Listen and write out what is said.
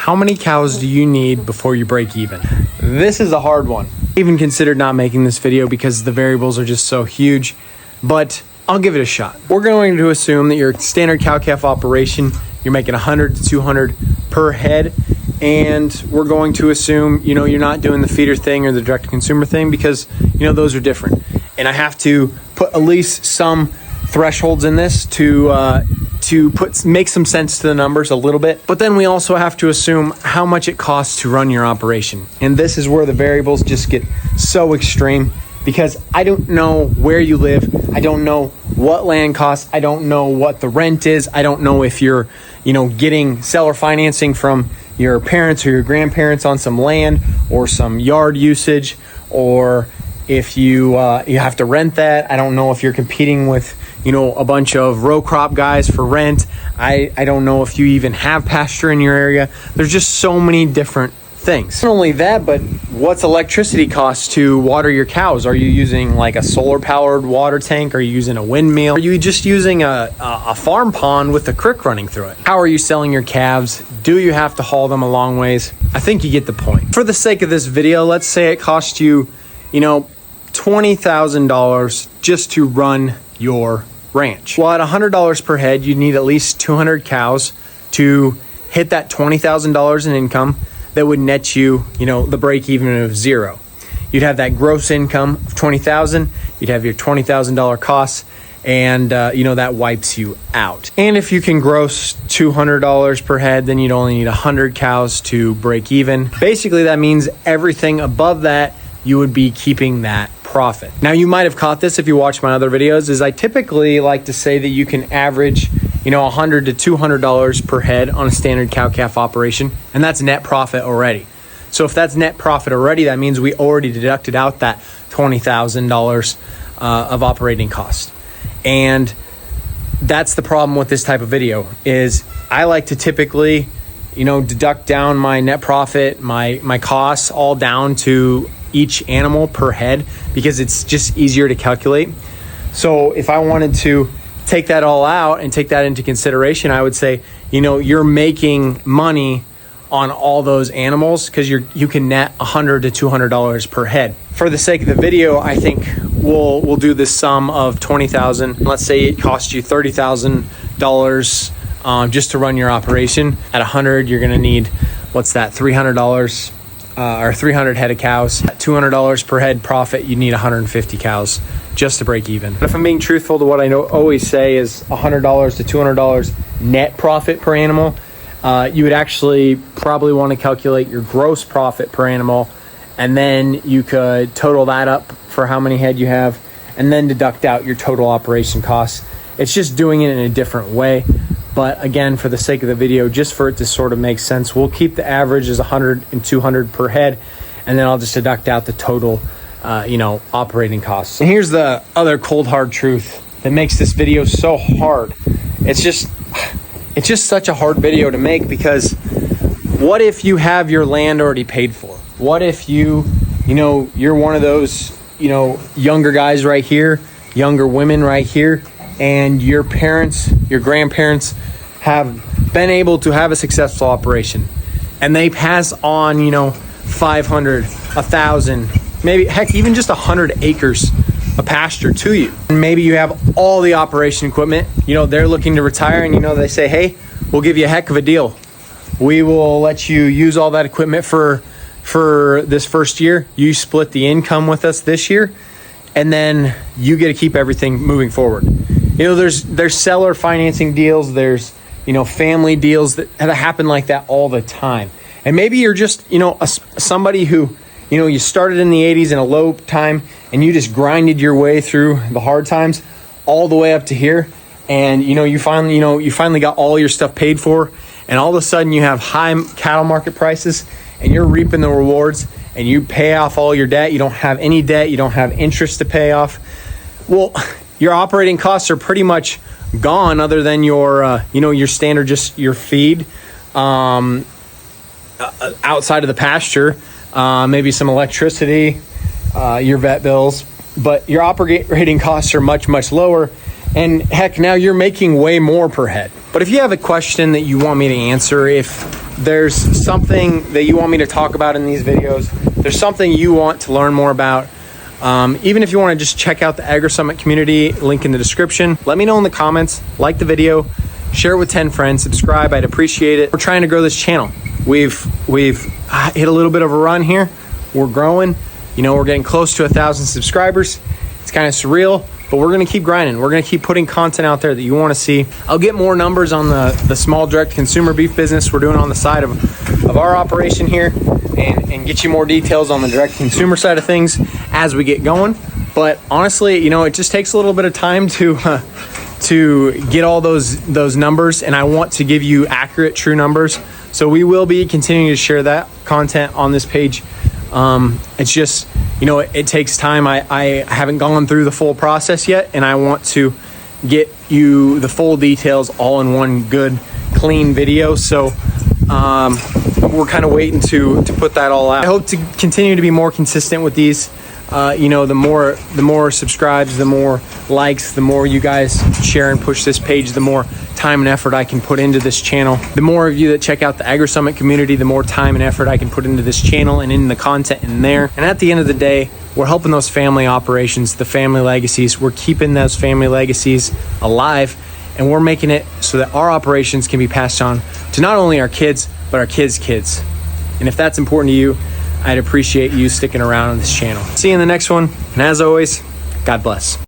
How many cows do you need before you break even? This is a hard one. I even considered not making this video because the variables are just so huge, but I'll give it a shot. We're going to assume that your standard cow-calf operation, you're making 100 to 200 per head, and we're going to assume, you're not doing the feeder thing or the direct-to-consumer thing because, those are different. And I have to put at least some thresholds in this to make some sense to the numbers a little bit. But then we also have to assume how much it costs to run your operation. And this is where the variables just get so extreme because I don't know where you live. I don't know what land costs. I don't know what the rent is. I don't know if you're, getting seller financing from your parents or your grandparents on some land or some yard usage, or if you have to rent that. I don't know if you're competing with, a bunch of row crop guys for rent. I don't know if you even have pasture in your area. There's just so many different things. Not only that, but what's electricity cost to water your cows? Are you using like a solar powered water tank? Are you using a windmill? Are you just using a farm pond with a creek running through it? How are you selling your calves? Do you have to haul them a long ways? I think you get the point. For the sake of this video, let's say it cost you, $20,000 just to run your ranch. Well, at $100 per head, you need at least 200 cows to hit that $20,000 in income that would net you, the break even of zero. You'd have that gross income of $20,000. You'd have your $20,000 costs, and that wipes you out. And if you can gross $200 per head, then you'd only need 100 cows to break even. Basically, that means everything above that, you would be keeping that profit. Now, you might have caught this if you watch my other videos, is I typically like to say that you can average, $100 to $200 per head on a standard cow-calf operation, and that's net profit already. So if that's net profit already, that means we already deducted out that $20,000 of operating cost. And that's the problem with this type of video, is I like to typically, deduct down my net profit, my costs all down to each animal per head because it's just easier to calculate. So if I wanted to take that all out and take that into consideration, I would say, you're making money on all those animals because you can net $100 to $200 per head. For the sake of the video, I think we'll do the sum of $20,000. Let's say it costs you $30,000 just to run your operation. At 100, you're going to need, $300 or 300 head of cows. At $200 per head profit, you need 150 cows just to break even. But if I'm being truthful to what I always say is $100 to $200 net profit per animal, you would actually probably want to calculate your gross profit per animal, and then you could total that up for how many head you have, and then deduct out your total operation costs. It's just doing it in a different way. But again, for the sake of the video, just for it to sort of make sense, we'll keep the average as 100 and 200 per head, and then I'll just deduct out the total, operating costs. And here's the other cold hard truth that makes this video so hard. It's just such a hard video to make because what if you have your land already paid for? What if you're one of those, younger guys right here, younger women right here, and your parents, your grandparents have been able to have a successful operation, and they pass on, 500, 1,000, maybe heck, even just 100 acres of pasture to you. And maybe you have all the operation equipment, they're looking to retire, and they say, hey, we'll give you a heck of a deal. We will let you use all that equipment for this first year. You split the income with us this year, and then you get to keep everything moving forward. There's seller financing deals, there's, family deals that happen like that all the time. And maybe you're just, somebody who, you started in the 80s in a low time and you just grinded your way through the hard times all the way up to here. And, you finally got all your stuff paid for, and all of a sudden you have high cattle market prices and you're reaping the rewards and you pay off all your debt. You don't have any debt. You don't have interest to pay off. Well, your operating costs are pretty much gone, other than your, your standard, just your feed, outside of the pasture, maybe some electricity, your vet bills, but your operating costs are much, much lower. And heck, now you're making way more per head. But if you have a question that you want me to answer, if there's something that you want me to talk about in these videos, there's something you want to learn more about, even if you want to just check out the AgriSummit community, link in the description, let me know in the comments, like the video, share it with 10 friends, subscribe, I'd appreciate it. We're trying to grow this channel. We've hit a little bit of a run here. We're growing, you know, we're getting close to 1,000 subscribers. It's kind of surreal, but we're gonna keep grinding. We're gonna keep putting content out there that you wanna see. I'll get more numbers on the small direct consumer beef business we're doing on the side of our operation here, and get you more details on the direct consumer side of things as we get going. But honestly, you know, it just takes a little bit of time to get all those numbers, and I want to give you accurate, true numbers. So we will be continuing to share that content on this page. It's just, you know, it takes time. I haven't gone through the full process yet, and I want to get you the full details all in one good, clean video. So we're kind of waiting to put that all out. I hope to continue to be more consistent with these. You know, the more subscribes, the more likes, the more you guys share and push this page, the more time and effort I can put into this channel. The more of you that check out the AgriSummit community, the more time and effort I can put into this channel and in the content in there. And at the end of the day, we're helping those family operations, the family legacies. We're keeping those family legacies alive, and we're making it so that our operations can be passed on to not only our kids, but our kids' kids. And if that's important to you, I'd appreciate you sticking around on this channel. See you in the next one. And as always, God bless.